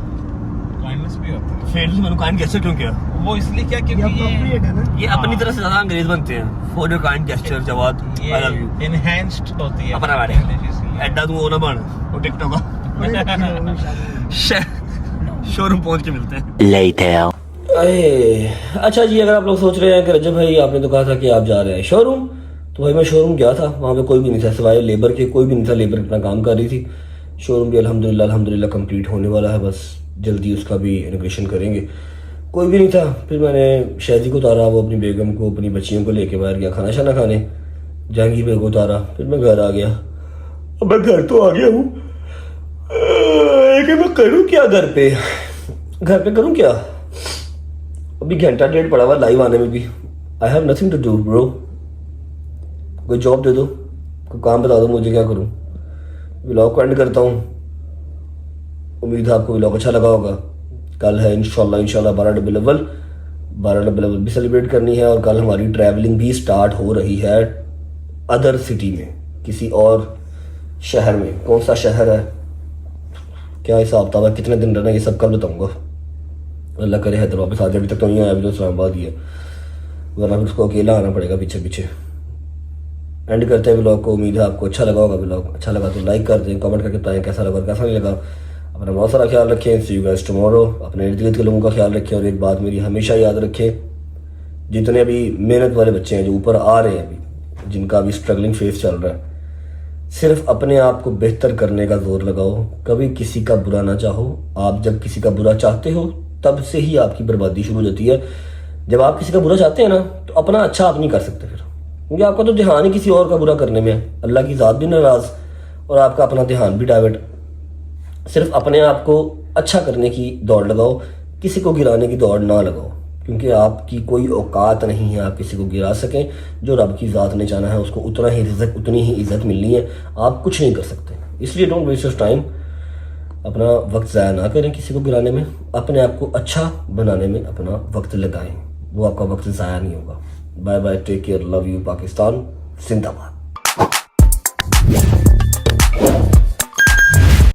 काइंडनेस भी होता है। फिर मैंने काइंड गेस्चर क्यों किया? वो इसलिए क्या, क्योंकि ये अपनी तरफ से ज्यादा अंग्रेज बनते हैं। For your kind gesture Jawad, I love you. Enhanced होती है अपना बारे एडा तू वो ना बन, वो टिकटॉक शोरूम पहुंच के मिलते हैं। अच्छा जी, अगर आप लोग सोच रहे हैं कि रजब भाई आपने तो कहा था कि आप जा रहे हैं शोरूम, तो भाई मैं शोरूम गया था, वहाँ पे कोई भी नहीं था सिवाय लेबर के, कोई भी नहीं था। लेबर अपना काम कर रही थी। शोरूम भी अल्हम्दुलिल्लाह कंप्लीट होने वाला है, बस जल्दी उसका भी इनोग्रेशन करेंगे। कोई भी नहीं था। फिर मैंने शहजी को उतारा, वो अपनी बेगम को, अपनी बच्चियों को लेके बाहर गया खाना शाना खाने। जहांगीर बेग को उतारा, फिर मैं घर आ गया। अब मैं घर तो आ गया हूँ, लेकिन मैं करूँ क्या घर पे करूँ क्या? अभी घंटा डेढ़ पड़ा हुआ लाइव आने में भी। I have nothing to do bro. कोई जॉब दे दो, कोई काम बता दो मुझे, क्या करूँ? व्लॉग को एंड करता हूँ। उम्मीद है आपको व्लॉग अच्छा लगा होगा। कल है इंशाल्लाह 12 रबीउल अव्वल भी सेलिब्रेट करनी है, और कल हमारी ट्रैवलिंग भी स्टार्ट हो रही है अदर सिटी में, किसी और शहर में। कौन सा शहर है, क्या हिसाब किताब है, कितने दिन रहना, ये सब कल बताऊंगा। अल्लाह करे हैदर वापस आ जाए। अभी तक तो नहीं आया, अभी तो इस्लामाबाद ही है, वरना फिर उसको अकेला आना पड़ेगा पीछे। एंड करते हैं व्लॉग को। उम्मीद है आपको अच्छा लगा होगा। व्लॉग अच्छा लगा तो लाइक कर दें, कमेंट करके बताएं कैसा लगा और कैसा नहीं लगा। अपना बहुत सारा ख्याल रखें। सी यू गाइस टुमारो। अपने इर्द गिर्द के लोगों का ख्याल रखें, और एक बात मेरी हमेशा याद रखें, जितने अभी मेहनत वाले बच्चे हैं जो ऊपर आ रहे हैं, अभी जिनका अभी स्ट्रगलिंग फेस चल रहा है, सिर्फ अपने आप को बेहतर करने का जोर लगाओ, कभी किसी का बुरा ना चाहो। आप जब किसी का बुरा चाहते हो तब से ही आपकी बर्बादी शुरू हो जाती है। जब आप किसी का बुरा चाहते हैं ना, तो अपना अच्छा आप नहीं कर सकते फिर, क्योंकि आपका तो ध्यान ही किसी और का बुरा करने में है। अल्लाह की ज़ात भी नाराज और आपका अपना ध्यान भी डाइवर्ट। सिर्फ अपने आप को अच्छा करने की दौड़ लगाओ, किसी को गिराने की दौड़ ना लगाओ, क्योंकि आपकी कोई औकात नहीं है आप किसी को गिरा सकें। जो रब की ज़ात ने चाहा है उसको उतना ही रिज़्क़, उतनी ही इज़्ज़त मिलनी है। आप कुछ नहीं कर सकते। इसलिए डोंट वेस्ट योर टाइम। अपना वक्त ज़ाया ना करें किसी को गिराने में, अपने आप को अच्छा बनाने में अपना वक्त लगाएं, वो आपका वक्त ज़ाया नहीं होगा। Bye bye, take care, love you, Pakistan जिंदाबाद।